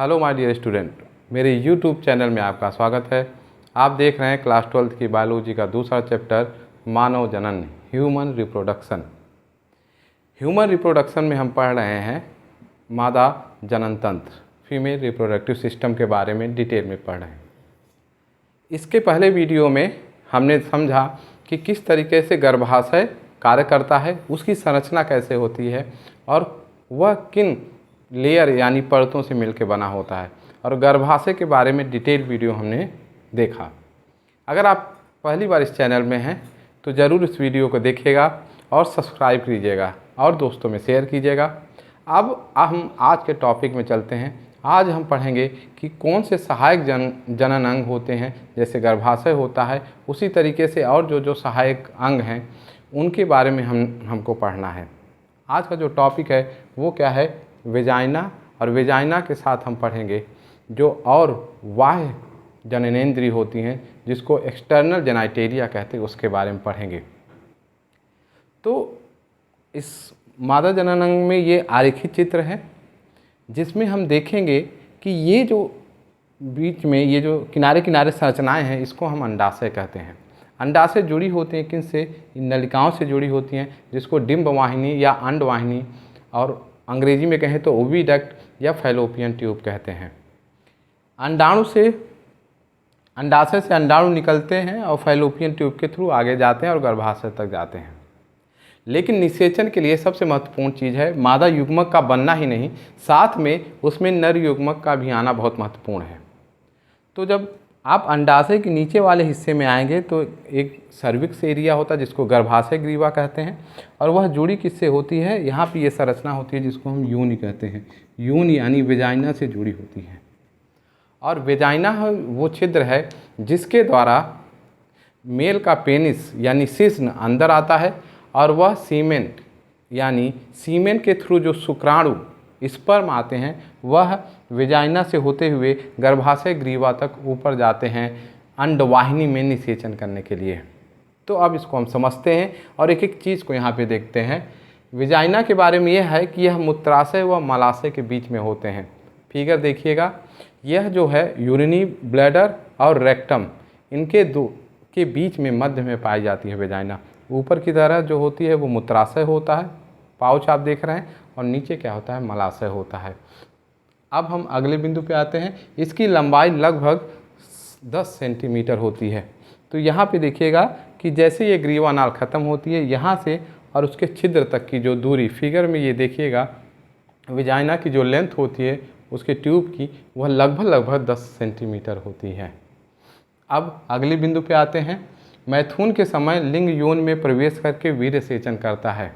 Hello my dear student, मेरे YouTube channel में आपका स्वागत है। आप देख रहे हैं क्लास 12th की बायोलॉजी का दूसरा चैप्टर मानव जनन, ह्यूमन रिप्रोडक्शन। ह्यूमन रिप्रोडक्शन में हम पढ़ रहे हैं मादा जनन तंत्र, फीमेल रिप्रोडक्टिव सिस्टम के बारे में डिटेल में पढ़ रहे हैं। इसके पहले वीडियो में हमने समझा कि किस तरीके से गर्भाशय कार्य करता है, उसकी संरचना कैसे होती है और वह किन लेयर यानी परतों से मिलकर बना होता है, और गर्भाशय के बारे में डिटेल वीडियो हमने देखा। अगर आप पहली बार इस चैनल में हैं तो ज़रूर इस वीडियो को देखिएगा और सब्सक्राइब कीजिएगा और दोस्तों में शेयर कीजिएगा। अब हम आज के टॉपिक में चलते हैं। आज हम पढ़ेंगे कि कौन से सहायक जनन अंग होते हैं। जैसे गर्भाशय होता है, उसी तरीके से और जो सहायक अंग हैं उनके बारे में हमको पढ़ना है। आज का जो टॉपिक है वो क्या है, वेजाइना, और वेजाइना के साथ हम पढ़ेंगे जो और बाह्य जननेंद्रिय होती हैं जिसको एक्सटर्नल जेनिटेलिया कहते हैं, उसके बारे में पढ़ेंगे। तो इस मादा जनन अंग में ये आरेखित चित्र है जिसमें हम देखेंगे कि ये जो बीच में ये जो किनारे किनारे संरचनाएं हैं इसको हम अंडाशय कहते हैं। अंडाशय जुड़ी होती हैं किनसे, इन नलिकाओं से जुड़ी होती हैं जिसको डिंब वाहिनी या अंडवाहिनी और अंग्रेजी में कहें तो ओविडक्ट या फैलोपियन ट्यूब कहते हैं। अंडाशय से अंडाणु निकलते हैं और फैलोपियन ट्यूब के थ्रू आगे जाते हैं और गर्भाशय तक जाते हैं। लेकिन निषेचन के लिए सबसे महत्वपूर्ण चीज़ है मादा युग्मक का बनना ही नहीं, साथ में उसमें नर युग्मक का भी आना बहुत महत्वपूर्ण है। तो जब आप अंडाशय के नीचे वाले हिस्से में आएंगे तो एक सर्विक्स एरिया होता है जिसको गर्भाशय ग्रीवा कहते हैं, और वह जुड़ी किससे होती है, यहाँ पे ये संरचना होती है जिसको हम योनि कहते हैं। योनि यानी वेजाइना से जुड़ी होती है, और वेजाइना वो छिद्र है जिसके द्वारा मेल का पेनिस यानी शिश्न अंदर आता है और वह सीमेन के थ्रू जो शुक्राणु स्पर्म आते हैं वह वेजाइना से होते हुए गर्भाशय ग्रीवा तक ऊपर जाते हैं अंडवाहिनी में निषेचन करने के लिए। तो अब इसको हम समझते हैं और एक एक चीज़ को यहाँ पे देखते हैं। वेजाइना के बारे में यह है कि यह मूत्राशय व मलाशय के बीच में होते हैं। फिगर देखिएगा, यह जो है यूरिनी ब्लैडर और रेक्टम, इनके दो के बीच में मध्य में पाई जाती है वेजाइना। ऊपर की तरह जो होती है वो मूत्राशय होता है, पाउच आप देख रहे हैं, और नीचे क्या होता है, मलाशय होता है। अब हम अगले बिंदु पे आते हैं। इसकी लंबाई लगभग 10 सेंटीमीटर होती है। तो यहाँ पे देखिएगा कि जैसे ये ग्रीवा नाल ख़त्म होती है यहाँ से और उसके छिद्र तक की जो दूरी, फिगर में ये देखिएगा वेजाइना की जो लेंथ होती है उसके ट्यूब की, वह लगभग 10 सेंटीमीटर होती है। अब अगले बिंदु पे आते हैं। मैथुन के समय लिंग यौन में प्रवेश करके वीर्य सेचन करता है।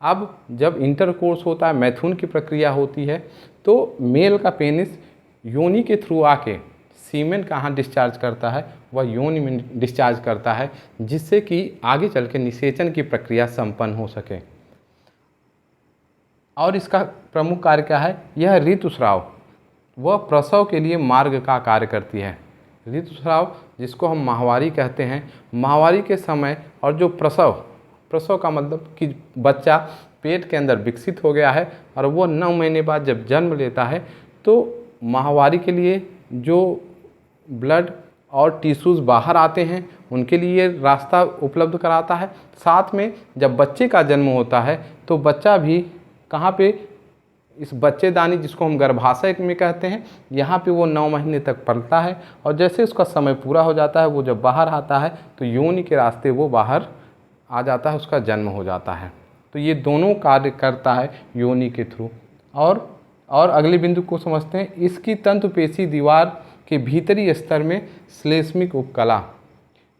अब जब इंटरकोर्स होता है, मैथुन की प्रक्रिया होती है, तो मेल का पेनिस योनि के थ्रू आके सीमेन कहाँ डिस्चार्ज करता है, वह योनि में डिस्चार्ज करता है, जिससे कि आगे चल के निषेचन की प्रक्रिया संपन्न हो सके। और इसका प्रमुख कार्य क्या है, यह ऋतुस्राव वह प्रसव के लिए मार्ग का कार्य करती है। ऋतुस्राव जिसको हम माहवारी कहते हैं, माहवारी के समय और जो प्रसव का मतलब कि बच्चा पेट के अंदर विकसित हो गया है और वो 9 महीने बाद जब जन्म लेता है तो माहवारी के लिए जो ब्लड और टिश्यूज़ बाहर आते हैं उनके लिए रास्ता उपलब्ध कराता है। साथ में जब बच्चे का जन्म होता है तो बच्चा भी कहाँ पे, इस बच्चेदानी जिसको हम गर्भाशय में कहते हैं, यहाँ पे वो 9 महीने तक पलता है, और जैसे उसका समय पूरा हो जाता है वो जब बाहर आता है तो योनि के रास्ते वो बाहर आ जाता है, उसका जन्म हो जाता है। तो ये दोनों कार्य करता है योनि के थ्रू। और अगले बिंदु को समझते हैं। इसकी तंतुपेशी दीवार के भीतरी स्तर में श्लेष्मिक उपकला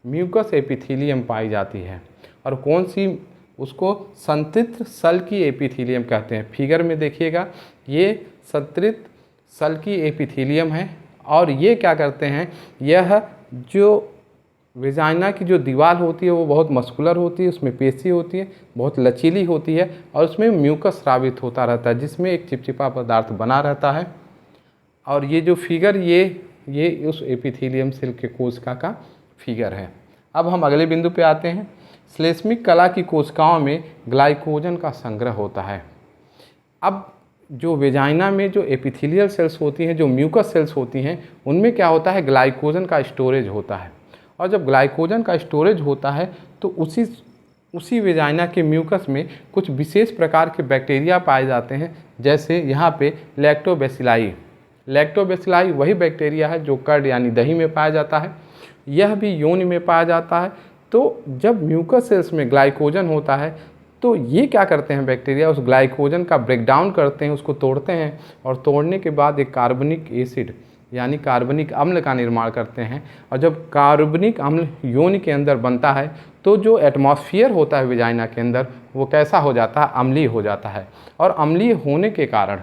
म्यूकस एपिथेलियम पाई जाती है, और कौन सी, उसको संतृप्त सल्की एपिथेलियम कहते हैं। फिगर में देखिएगा, ये संतृप्त सल्की एपिथेलियम है, और ये क्या करते हैं, यह जो वेजाइना की जो दीवार होती है वो बहुत मस्कुलर होती है, उसमें पेशी होती है, बहुत लचीली होती है, और उसमें म्यूकस स्रावित होता रहता है जिसमें एक चिपचिपा पदार्थ बना रहता है। और ये जो फिगर ये उस एपिथेलियम सेल के कोशिका का फिगर है। अब हम अगले बिंदु पे आते हैं। श्लेष्मिक कला की कोशिकाओं में ग्लाइकोजन का संग्रह होता है। अब जो वेजाइना में जो एपिथेलियल सेल्स होती हैं, जो म्यूकस सेल्स होती हैं, उनमें क्या होता है, ग्लाइकोजन का स्टोरेज होता है। और जब ग्लाइकोजन का स्टोरेज होता है तो उसी वेजाइना के म्यूकस में कुछ विशेष प्रकार के बैक्टीरिया पाए जाते हैं, जैसे यहाँ पे लैक्टोबैसिलाई। लैक्टोबैसिलाई वही बैक्टीरिया है जो कर्ड यानी दही में पाया जाता है, यह भी योनि में पाया जाता है। तो जब म्यूकस सेल्स में ग्लाइकोजन होता है तो ये क्या करते हैं, बैक्टीरिया उस ग्लाइकोजन का ब्रेकडाउन करते हैं, उसको तोड़ते हैं, और तोड़ने के बाद एक कार्बनिक एसिड यानी कार्बनिक अम्ल का निर्माण करते हैं। और जब कार्बनिक अम्ल योनि के अंदर बनता है तो जो एटमॉस्फेयर होता है वेजाइना के अंदर वो कैसा हो जाता है, अम्लीय हो जाता है। और अम्लीय होने के कारण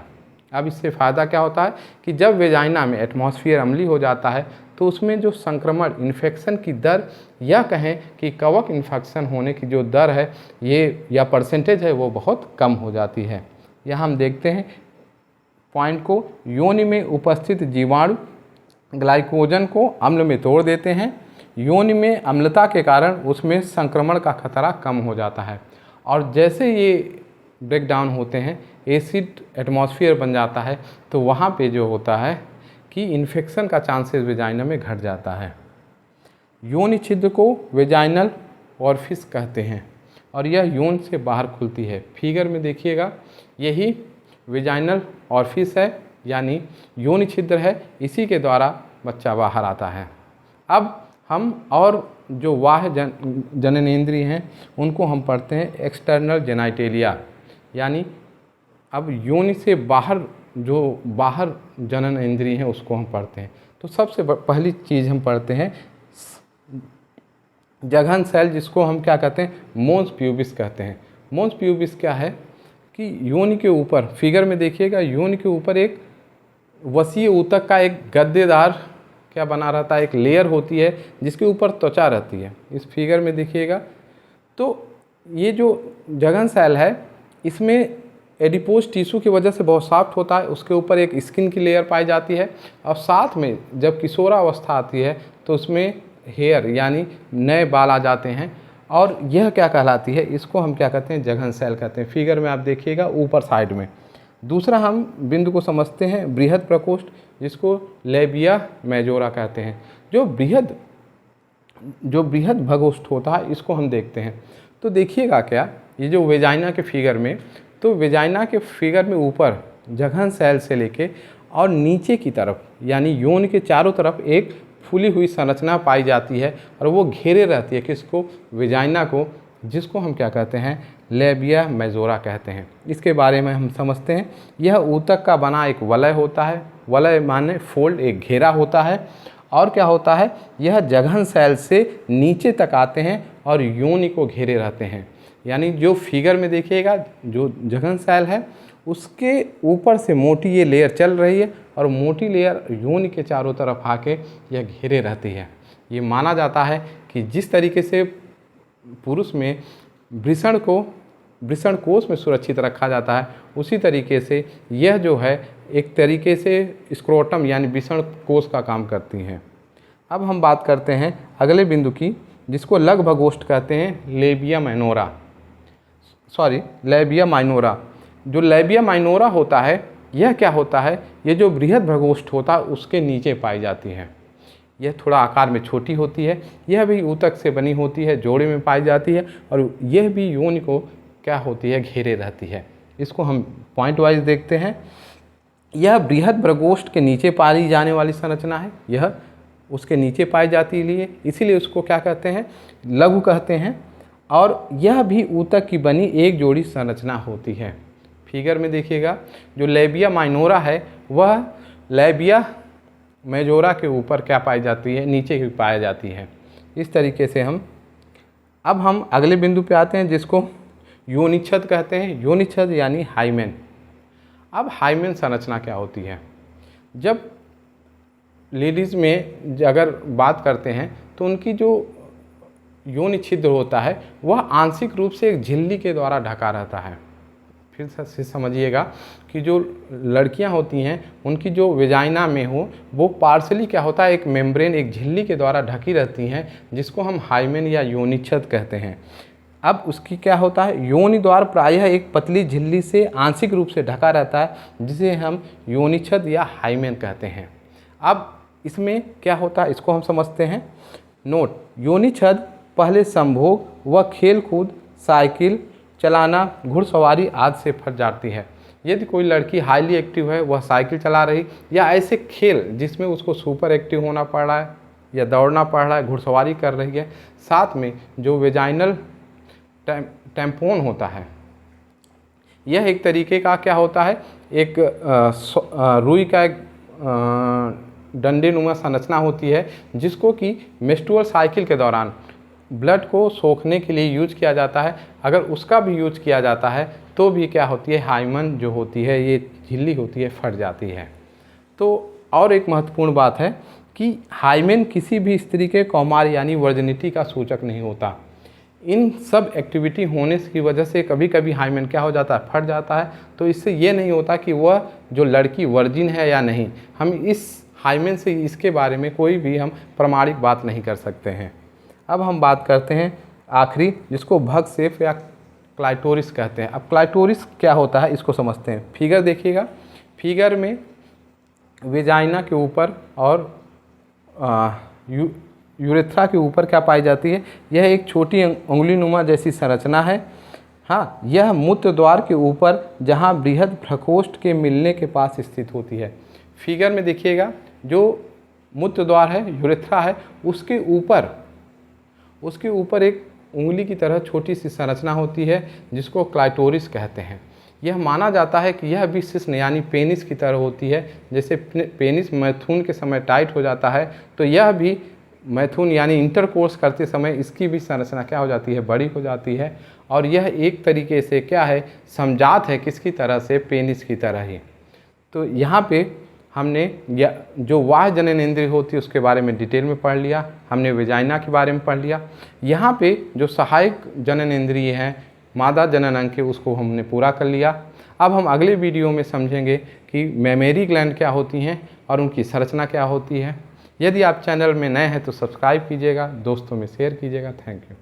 अब इससे फ़ायदा क्या होता है कि जब वेजाइना में एटमॉस्फेयर अम्लीय हो जाता है तो उसमें जो संक्रमण इन्फेक्शन की दर, या कहें कि कवक इन्फेक्शन होने की जो दर है ये या परसेंटेज है वो बहुत कम हो जाती है। यहाँ हम देखते हैं पॉइंट को, योनि में उपस्थित जीवाणु ग्लाइकोजन को अम्ल में तोड़ देते हैं। योनि में अम्लता के कारण उसमें संक्रमण का खतरा कम हो जाता है, और जैसे ये ब्रेक डाउन होते हैं, एसिड एटमॉस्फेयर बन जाता है, तो वहाँ पे जो होता है कि इन्फेक्शन का चांसेस वेजाइना में घट जाता है। योनि छिद्र को वेजाइनल ऑरिफिस कहते हैं, और यह यौन से बाहर खुलती है। फिगर में देखिएगा, यही वेजाइनल ऑरिफिस है यानी योनि छिद्र है, इसी के द्वारा बच्चा बाहर आता है। अब हम और जो बाह्य जननेंद्रिय हैं उनको हम पढ़ते हैं एक्सटर्नल जेनाइटेलिया, यानी अब योनि से बाहर जो बाहर जनन इंद्रिय हैं उसको हम पढ़ते हैं। तो सबसे पहली चीज़ हम पढ़ते हैं जघन सेल, जिसको हम क्या कहते हैं, मोन्स प्यूबिस कहते हैं। मोन्स प्यूबिस क्या है कि योनि के ऊपर, फिगर में देखिएगा, योनि के ऊपर एक वसीय ऊतक का एक गद्देदार क्या बना रहता है, एक लेयर होती है जिसके ऊपर त्वचा रहती है। इस फिगर में देखिएगा, तो ये जो जघन सेल है इसमें एडिपोज टिश्यू की वजह से बहुत सॉफ्ट होता है, उसके ऊपर एक स्किन की लेयर पाई जाती है, और साथ में जब किशोरावस्था आती है तो उसमें हेयर यानी नए बाल आ जाते हैं, और यह क्या कहलाती है, इसको हम क्या कहते हैं, जघन सेल कहते हैं। फिगर में आप देखिएगा ऊपर साइड में। दूसरा हम बिंदु को समझते हैं बृहद प्रकोष्ठ, जिसको लेबिया मेजोरा कहते हैं। जो बृहद भगोष्ठ होता है इसको हम देखते हैं। तो देखिएगा क्या, ये जो वेजाइना के फिगर में, तो वेजाइना के फिगर में ऊपर जघन सेल से लेके और नीचे की तरफ यानी योनि के चारों तरफ एक फूली हुई संरचना पाई जाती है, और वो घेरे रहती है किसको, वेजाइना को, जिसको हम क्या कहते हैं, लेबिया मेजोरा कहते हैं। इसके बारे में हम समझते हैं, यह ऊतक का बना एक वलय होता है। वलय माने फोल्ड, एक घेरा होता है। और क्या होता है, यह जघन सेल से नीचे तक आते हैं और योनि को घेरे रहते हैं। यानी जो फिगर में देखिएगा, जो जघन सेल है उसके ऊपर से मोटी ये लेयर चल रही है, और मोटी लेयर योनि के चारों तरफ आके यह घेरे रहती है। ये माना जाता है कि जिस तरीके से पुरुष में वृषण कोष में सुरक्षित रखा जाता है, उसी तरीके से यह जो है एक तरीके से स्क्रोटम यानी वृषण कोष का काम करती हैं। अब हम बात करते हैं अगले बिंदु की, जिसको लगभगोष्ठ कहते हैं, लेबिया माइनोरा। जो लेबिया माइनोरा होता है, यह क्या होता है, ये जो बृहद भगोष्ठ होता है उसके नीचे पाई जाती है। यह थोड़ा आकार में छोटी होती है, यह भी ऊतक से बनी होती है, जोड़े में पाई जाती है, और यह भी योनि को क्या होती है, घेरे रहती है। इसको हम पॉइंट वाइज देखते हैं। यह बृहद भगोष्ठ के नीचे पाई जाने वाली संरचना है, यह उसके नीचे पाई जाती है, इसीलिए उसको क्या कहते हैं, लघु कहते हैं। और यह भी ऊतक की बनी एक जोड़ी संरचना होती है। फिगर में देखिएगा, जो लेबिया माइनोरा है वह लेबिया मेजोरा के ऊपर क्या पाई जाती है, नीचे भी पाई जाती है। इस तरीके से अब हम अगले बिंदु पे आते हैं, जिसको योनिच्छद कहते हैं। योनिच्छद यानी हाइमेन। अब हाइमेन संरचना क्या होती है, जब लेडीज़ में अगर बात करते हैं तो उनकी जो योनि छिद्र होता है वह आंशिक रूप से एक झिल्ली के द्वारा ढका रहता है। फिर से समझिएगा कि जो लड़कियां होती हैं उनकी जो वेजाइना में हो वो पार्शली क्या होता है, एक मेम्ब्रेन, एक झिल्ली के द्वारा ढकी रहती हैं, जिसको हम हाइमेन या योनिच्छद कहते हैं। अब उसकी क्या होता है, योनि द्वार प्रायः एक पतली झिल्ली से आंशिक रूप से ढका रहता है जिसे हम योनिछद या हाइमेन कहते हैं। अब इसमें क्या होता है इसको हम समझते हैं। नोट, योनिछद पहले संभोग व खेल कूद, साइकिल चलाना, घुड़सवारी आदि से फट जाती है। यदि कोई लड़की हाईली एक्टिव है, वह साइकिल चला रही या ऐसे खेल जिसमें उसको सुपर एक्टिव होना पड़ रहा है या दौड़ना पड़ रहा है, घुड़सवारी कर रही है, साथ में जो वेजाइनल टैम्पोन होता है, यह एक तरीके का क्या होता है, एक रुई का एक डंडे नुमा संरचना होती है जिसको कि मेंस्ट्रुअल साइकिल के दौरान ब्लड को सोखने के लिए यूज किया जाता है। अगर उसका भी यूज किया जाता है तो भी क्या होती है, हाइमन जो होती है, ये झिल्ली होती है, फट जाती है। तो और एक महत्वपूर्ण बात है कि हाइमेन किसी भी स्त्री के कौमार यानी वर्जिनिटी का सूचक नहीं होता। इन सब एक्टिविटी होने की वजह से कभी कभी हाइमेन क्या हो जाता है, फट जाता है। तो इससे ये नहीं होता कि वह जो लड़की वर्जिन है या नहीं। हम इस हाइमेन से इसके बारे में कोई भी हम प्रमाणिक बात नहीं कर सकते हैं। अब हम बात करते हैं आखिरी, जिसको भग सेफ या क्लाइटोरिस कहते हैं। अब क्लाइटोरिस क्या होता है इसको समझते हैं। फिगर देखिएगा, फिगर में वेजाइना के ऊपर और यूरेथ्रा के ऊपर क्या पाई जाती है, यह एक छोटी उंगली नुमा जैसी संरचना है। हाँ, यह मूत्र द्वार के ऊपर जहाँ बृहद प्रकोष्ठ के मिलने के पास स्थित होती है। फिगर में देखिएगा, जो मूत्र द्वार है, यूरेथ्रा है, उसके ऊपर एक उंगली की तरह छोटी सी संरचना होती है जिसको क्लाइटोरिस कहते हैं। यह माना जाता है कि यह भी शिश्न यानी पेनिस की तरह होती है। जैसे पेनिस मैथुन के समय टाइट हो जाता है, तो यह भी मैथुन यानी इंटरकोर्स करते समय इसकी भी संरचना क्या हो जाती है, बड़ी हो जाती है। और यह एक तरीके से क्या है, समझात है किसकी तरह से, पेनिस की तरह ही। तो यहाँ पे हमने जो बाह्य जनन इंद्रिय होती है उसके बारे में डिटेल में पढ़ लिया, हमने वेजाइना के बारे में पढ़ लिया। यहाँ पे जो सहायक जनन इंद्रिय हैं, मादा जनन अंग के, उसको हमने पूरा कर लिया। अब हम अगले वीडियो में समझेंगे कि मेमोरी ग्लैंड क्या होती हैं और उनकी संरचना क्या होती है। यदि आप चैनल में नए हैं तो सब्सक्राइब कीजिएगा, दोस्तों में शेयर कीजिएगा। Thank you.